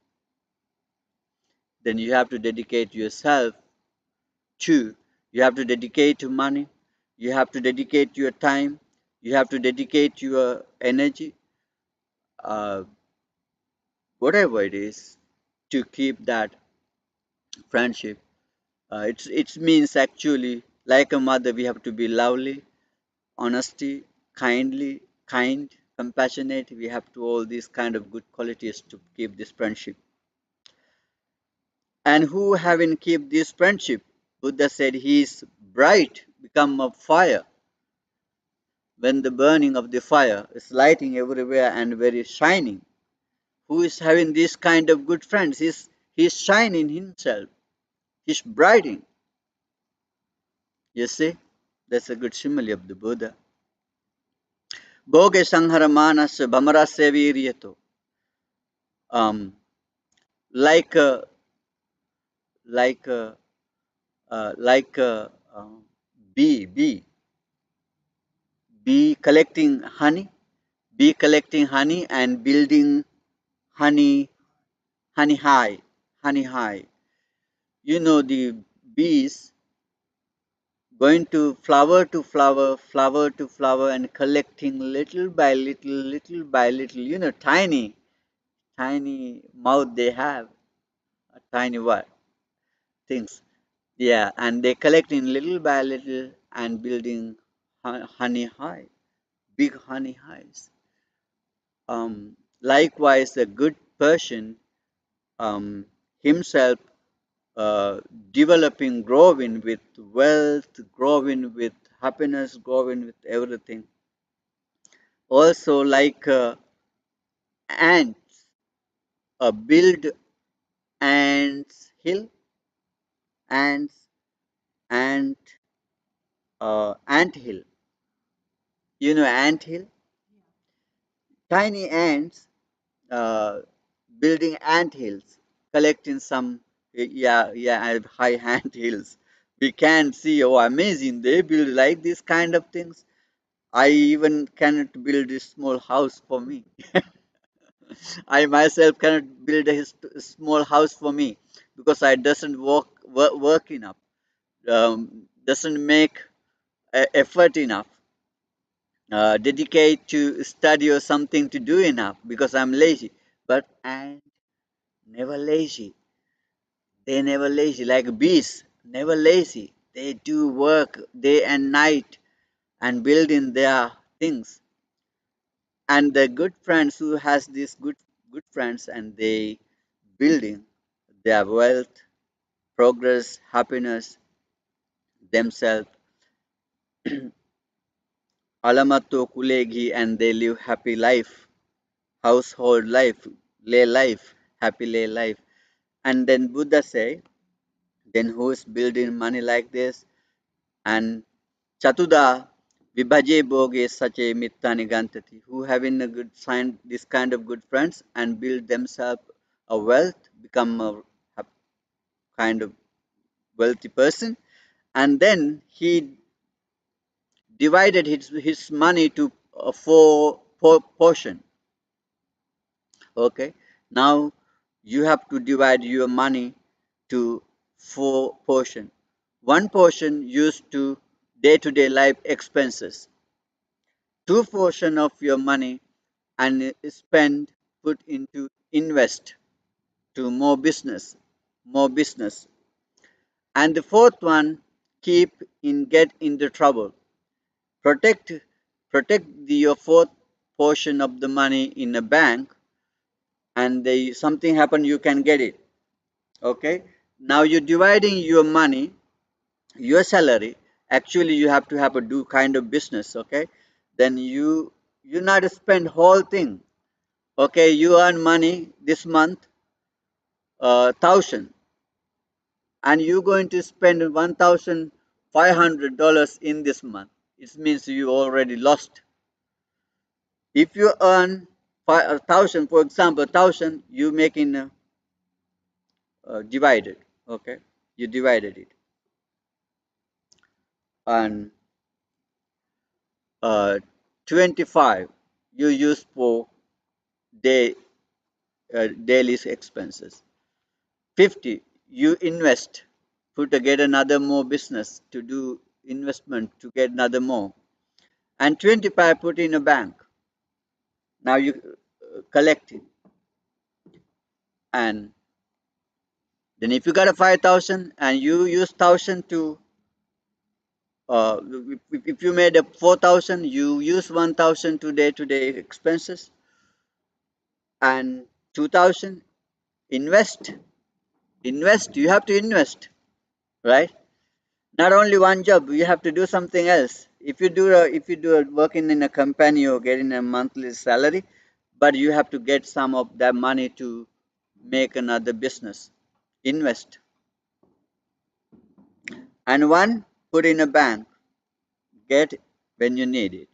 Then you have to dedicate yourself to. You have to dedicate your money. You have to dedicate your time. You have to dedicate your energy, uh, whatever it is, to keep that friendship. It means actually like a mother, we have to be lovely, honesty, kind, compassionate. We have to all these kind of good qualities to keep this friendship. And who having keep this friendship? Buddha said he is bright, become a fire. When the burning of the fire is lighting everywhere and very shining. Who is having this kind of good friends? He's shining himself. He's brightening. You see? That's a good simile of the Buddha. Bhoge sangharamanasya bhamarasya viryato. Um, like a like a like a bee collecting honey, bee collecting honey and building honey honey high, honey high. You know the bees going to flower, flower to flower, and collecting little by little. You know, tiny mouth they have, tiny what things. Yeah, and they collecting little by little and building honey high, big honey hives. Likewise, a good person himself uh, developing, growing with wealth, growing with happiness, growing with everything. Also, like ants, build ants hill, ants, ant, ant hill. You know, ant hill. Tiny ants uh, building ant hills, collecting some, high ant hills. We can see, oh, amazing! They build like this kind of things. I even cannot build a small house for me. I myself cannot build a small house for me because I doesn't work enough, doesn't make effort enough, dedicate to study or something to do enough because I'm lazy. But I'm never lazy. They never lazy like bees, never lazy. They do work day and night and building their things. And the good friends who has these good friends and they building their wealth, progress, happiness themselves, alamato kulegi, and they live happy life, household life, lay life, happy lay life. And then Buddha say, then who is building money like this? And Chatuda Vibhaje Bhoge Sache Mittani Gantati, who having a good sign this kind of good friends and build themselves a wealth, become a kind of wealthy person, and then he divided his money to four portion. Okay, now you have to divide your money to four portion. One portion used to day-to-day life expenses. Two portion of your money and spend put into invest to more business. And the fourth one keep in get into trouble. Protect your fourth portion of the money in a bank and something happen, you can get it. Okay. Now you're dividing your money, your salary. Actually, you have to have a do kind of business. Okay. Then you not spend whole thing. Okay. You earn money this month, 1,000, and you're going to spend $1,500 in this month. It means you already lost. If you earn 1,000, for example, 1,000, you making divided. Okay, you divided it, and 25 you use for day daily expenses. 50 you invest, to get another more business, to do investment to get another more, and 25 put in a bank. Now you collect it, and then if you got a 5,000 and you use 1,000 to if you made a 4,000, you use 1,000 to day expenses, and 2,000 invest. Invest. You have to invest, right? Not only one job. You have to do something else. If you do a working in a company or getting a monthly salary, but you have to get some of that money to make another business. Invest, and one put in a bank. Get when you need it,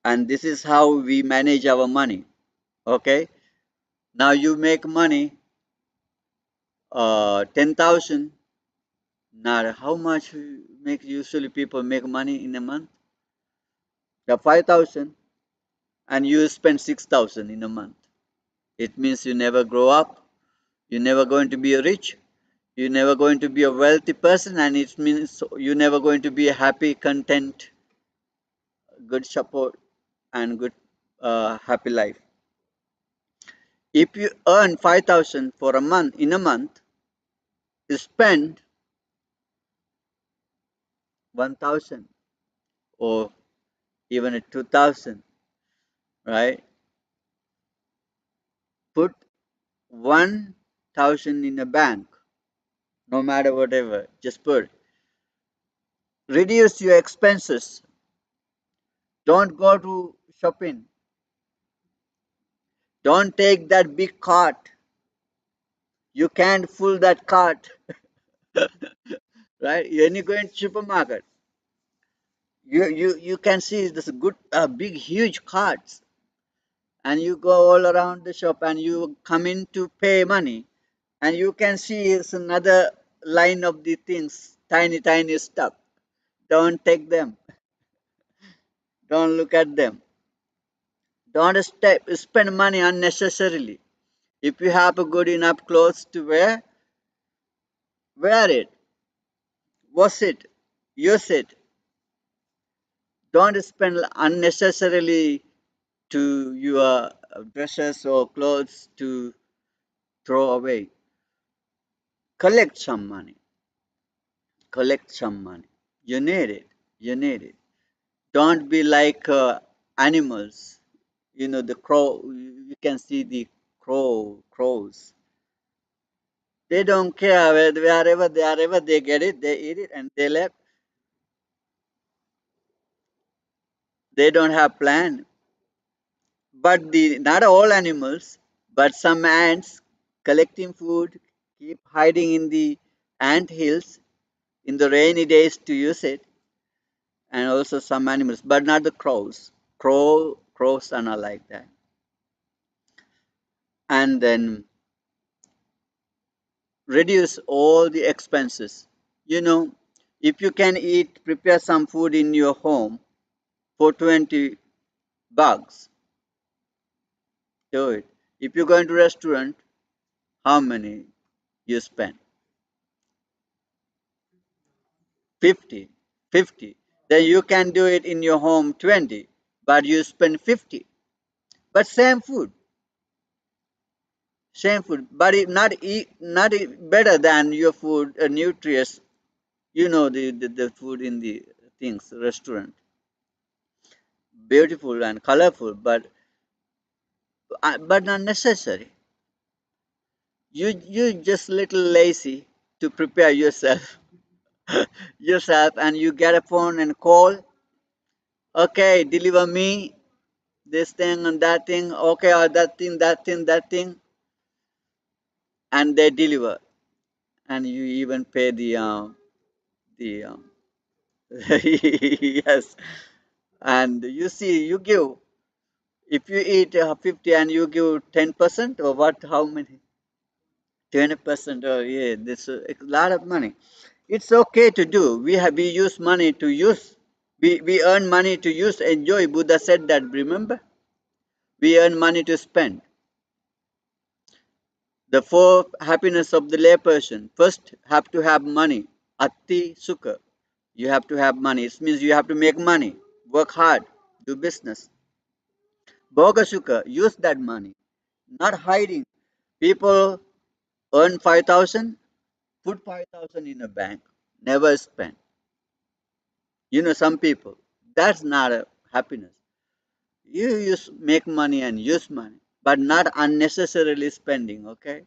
and this is how we manage our money. Okay. Now you make money, 10,000. Now how much make usually people make money in a month? The 5,000, and you spend 6,000 in a month. It means you never grow up. You're never going to be rich. You're never going to be a wealthy person, and it means you're never going to be a happy, content, good support, and good, happy life. If you earn 5,000 for a month, in a month, you spend 1,000 or even a 2,000, right? Put 1,000 in a bank, no matter whatever. Just put. Reduce your expenses. Don't go to shopping. Don't take that big cart. You can't fill that cart, right? When you go in supermarket, you can see this good, big, huge carts, and you go all around the shop, and you come in to pay money, and you can see it's another line of the things, tiny, tiny stuff. Don't take them. Don't look at them. Don't spend money unnecessarily. If you have a good enough clothes to wear it, wash it, use it. Don't spend unnecessarily to your dresses or clothes to throw away. Collect some money. Collect some money. You need it. You need it. Don't be like animals. You know, the crow. You can see the crows. They don't care wherever they get it, they eat it and they left. They don't have plan. But the not all animals, but some ants collecting food, keep hiding in the ant hills in the rainy days to use it, and also some animals, but not the crows. Crows are not like that. And then reduce all the expenses. You know, if you can prepare some food in your home for 20 bucks, do it. If you go into restaurant, how many you spend? 50. 50. Then you can do it in your home 20, but you spend 50. But same food, but not better than your food, nutritious. You know the food in the things restaurant, beautiful and colorful, but but not necessary. You just little lazy to prepare yourself and you get a phone and call. Okay, deliver me this thing and that thing. Okay, or that thing, and they deliver, and you even pay the yes, and you see you give. If you eat 50 and you give 10% or what, how many? 20%, oh yeah, this is a lot of money. It's okay to do. We use money to use. We earn money to use, enjoy. Buddha said that, remember? We earn money to spend. The four happiness of the layperson. First, have to have money. Atti sukha. You have to have money. It means you have to make money. Work hard. Do business. Bhoga sukha. Use that money. Not hiding. People earn 5,000, put 5,000 in a bank. Never spend. Some people. That's not a happiness. You use make money and use money, but not unnecessarily spending, okay?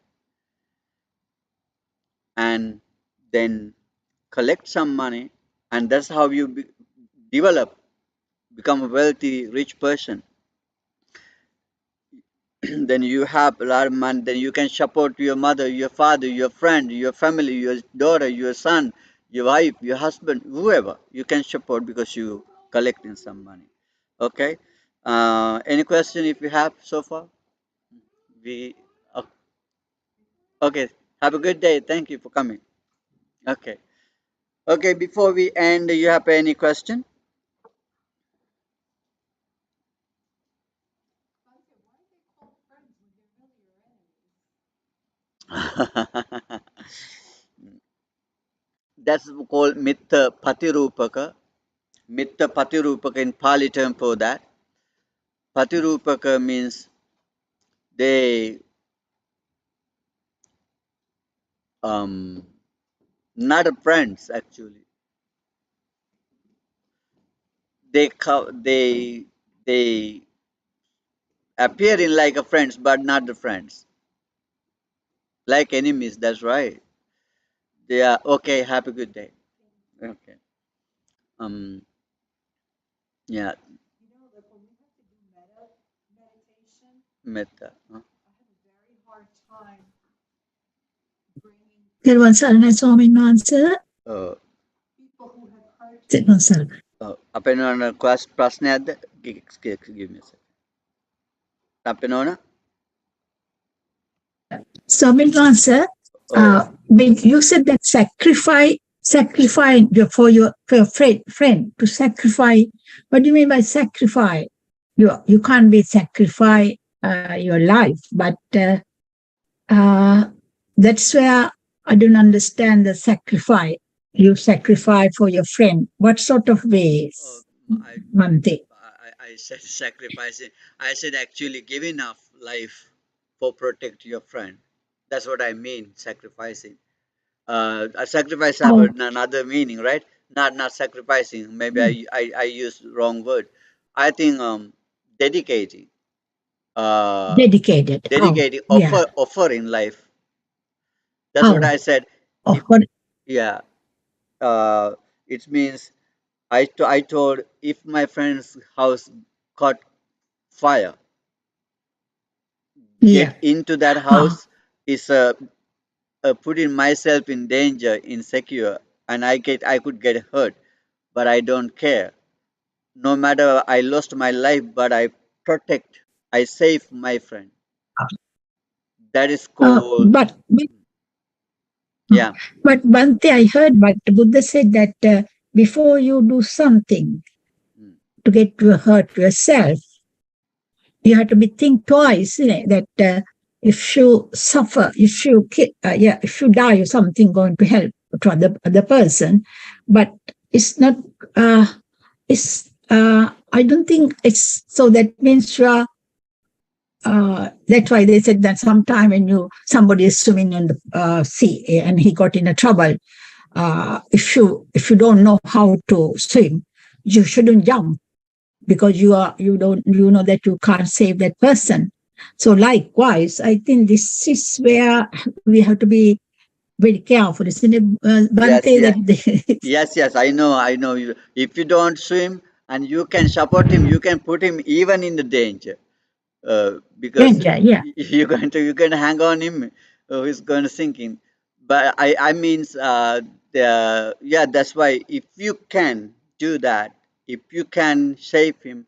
And then collect some money, and that's how you develop, become a wealthy, rich person. Then you have a lot of money, then you can support your mother, your father, your friend, your family, your daughter, your son, your wife, your husband, whoever you can support because you collecting some money. Okay. Any question if you have so far? We okay. Have a good day. Thank you for coming. Okay. Okay. Before we end, you have any question? That's called Mitta Patirupaka. Mitta Patirupaka in Pali term for that. Patirupaka means they um not friends actually. They appear in like a friends but not the friends. Like enemies, that's right. They are okay, have a good day. Okay. Um yeah, metta. Huh? තෙරුවන් සරණයි ස්වාමීන් වහන්සේ. Uh, තෙරුවන් සරණයි. අපේ නෝන ප්‍රශ්නයක්ද? Give me a second. අපේ නෝන? ස්වාමීන් වහන්සේ, when you said that sacrifice for your friend to sacrifice, what do you mean by sacrifice? You can't be sacrifice your life, but that's where I don't understand the sacrifice. You sacrifice for your friend. What sort of ways? One thing. I said sacrificing. I said actually giving up life for protect your friend. That's what I mean, sacrificing. A sacrifice have another meaning, right? Not sacrificing. Maybe I used wrong word. I think dedicating. Dedicated. Offer in life. That's what I said. Yeah. It means I told if my friend's house caught fire, get into that house is putting myself in danger, insecure, and I could get hurt, but I don't care. No matter I lost my life, but I protect, I save my friend. That is called. Yeah. But one thing I heard, but Buddha said that before you do something to get to hurt yourself, you have to think twice, that if you suffer, if you die or something going to help to other person, but it's not, I don't think it's, so that means you are, that's why they said that sometime when somebody is swimming in the sea and he got in a trouble, if you don't know how to swim, you shouldn't jump because you know that you can't save that person. So likewise, I think this is where we have to be very careful, isn't it, Yes, Bante? yes, That yes, yes. I know. If you don't swim and you can support him, you can put him even in the danger. Because danger, yeah. you're going to hang on him, he's going to sink in. But I means yeah, that's why if you can do that, if you can save him,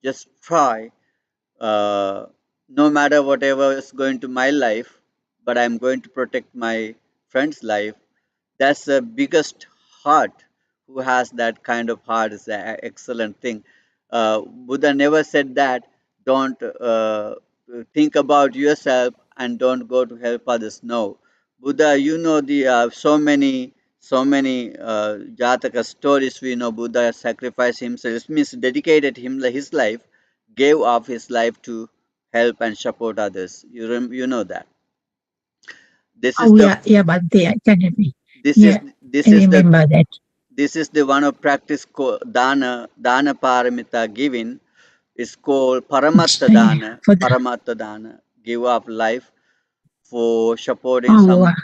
just try. uh, no matter whatever is going to my life, but I'm going to protect my friend's life. That's the biggest heart. Who has that kind of heart is an excellent thing. Buddha never said that. Don't think about yourself and don't go to help others. No, Buddha, you know the so many Jataka stories. We know Buddha sacrificed himself. It means dedicated his life, gave up his life to help and support others. You know that. This is Oh the yeah, yeah, Bante, I can agree. this is Yeah, I this is the remember that. this is the one of practice dana paramita giving is called paramatta Yeah, dana. for the, Paramatta dana, give up life for supporting oh,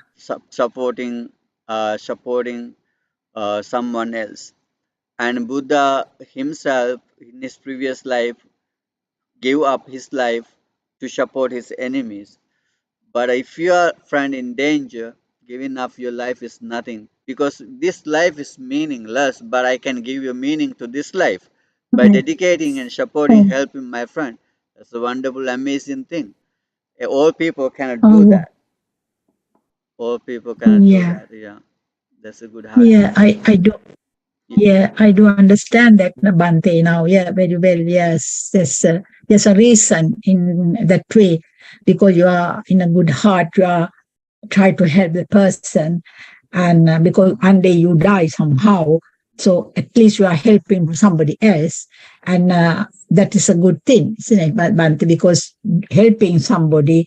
supporting someone else. And Buddha himself in his previous life gave up his life to support his enemies. But if your friend in danger, giving up your life is nothing because this life is meaningless. But I can give you meaning to this life by oh, dedicating and supporting, oh, helping my friend. That's a wonderful, amazing thing. All people cannot do oh, that. All people oh, cannot do yeah, that. Yeah, that's a good heart. yeah. I do. Yeah, I do understand that, Bante, now. Yeah, very well. Yes, there's a reason in that way because you are in a good heart. You are try to help the person, and because one day you die somehow, so at least you are helping somebody else, and that is a good thing, isn't it, Bante? Because helping somebody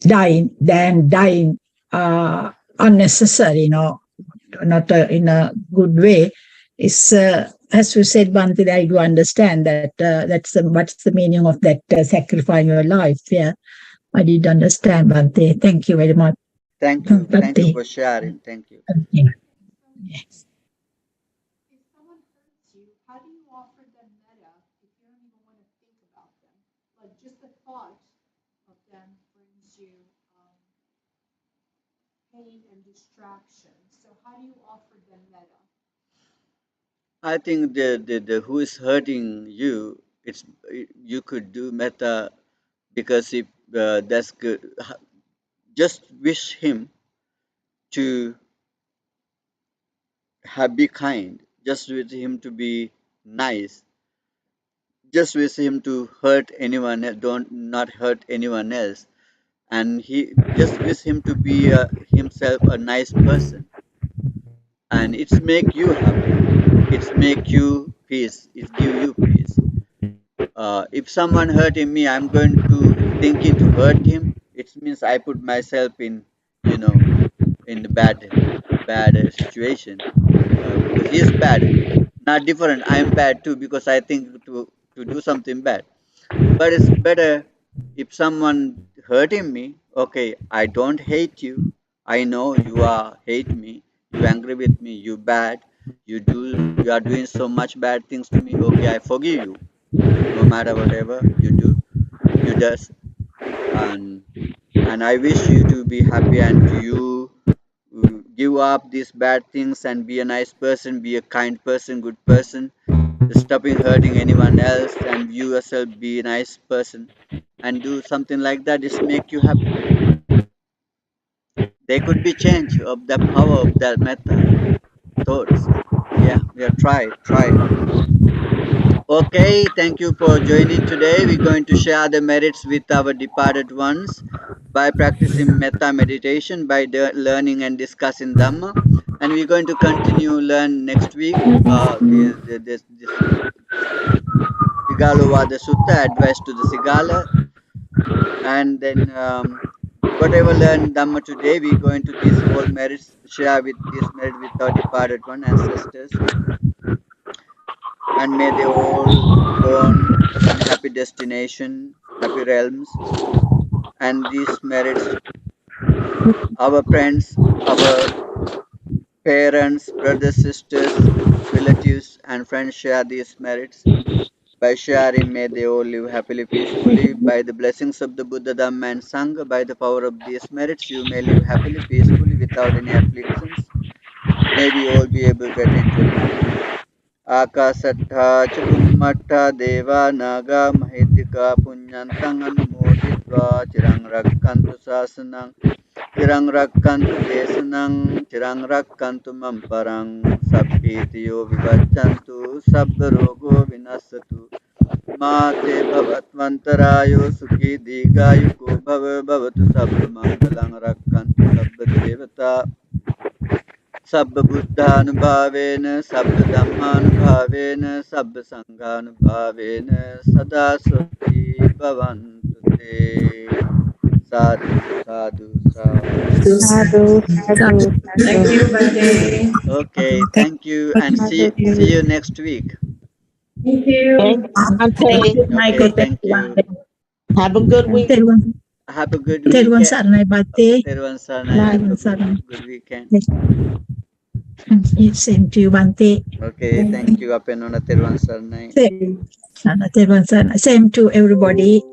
dying than dying unnecessary, not in a good way, is as you said, Bante. I do understand that. What's the meaning of that sacrificing your life? Yeah, I did understand, Bante. Thank you very much, Thank you. Thank you Bante. for sharing. Thank you. Yeah. Yes. I think the who is hurting you, it's you could do metta because if that's good, just wish him to be kind, just wish him to be nice, just wish him to hurt anyone, don't not hurt anyone else, and he just wish him to be himself a nice person, and it's make you happy, it's make you peace, it give you peace. If someone hurting me, I'm going to thinking to hurt him. It means I put myself in, you know, in the bad situation because he is bad. Not different. I'm bad too because I think to do something bad. But it's better if someone hurting me. Okay, I don't hate you. I know you are hate me. You angry with me. You bad. You are doing so much bad things to me. Okay, I forgive you no matter whatever you do, you does, and I wish you to be happy and to you give up these bad things and be a nice person, be a kind person, good person, stopping hurting anyone else, and you yourself be a nice person, and do something like that. Just make you happy. There could be change of the power of that metta thoughts. Yeah, try it. Okay, thank you for joining today. We're going to share the merits with our departed ones by practicing metta meditation, by learning and discussing Dhamma. And we're going to continue learn next week this Sigalovada Sutta, advice to the Sigala. And then whatever learned Dhamma today, we're going to these all merits, share with this merit with our departed one ancestors, and may they all go on in happy destination happy realms, and these merits our friends, our parents, brothers, sisters, relatives, and friends share these merits. By sharing, may they all live happily, peacefully. By the blessings of the Buddha, Dhamma, and Sangha, by the power of these merits, you may live happily, peacefully, without any afflictions. May we all be able to attain to enlightenment. Akasattha ca Bhummatta Deva Naga Mahiddhika Punyantang Anumoditva Chirang Rakkantu Sasanang Chirang Rakkantu Desanang Chirang Rakkantu Mamparang Sabbhitiyo Vivachantu Sabbarogo Vinasatu Mate Bhavatmantarayo Sukhi Digayuko Bhavatu Sabba Mangalang Rakkantu Sabba Devata Sabba Buddhanubbhavena, Sabba Dhammanubbhavena, Sabba Sanghanubbhavena, Sada Sukhti Bhavantu Te. Sadhu, sadhu, sadhu. Sadhu, sadhu, Thank sadhu. you, Bante. Okay, thank you and see you next week. Thank Thank you. you, Thank Bhante. you, Okay, Michael. thank you. Have a good week. Have a good Terwan weekend. Sarnai Bhante. Terwan Saranai, have a Terwan Sarnai. good weekend. Same to you, Bhante. Okay, thank you. Apenona Terwan Saranai. Terwan Sarnai. Same to everybody.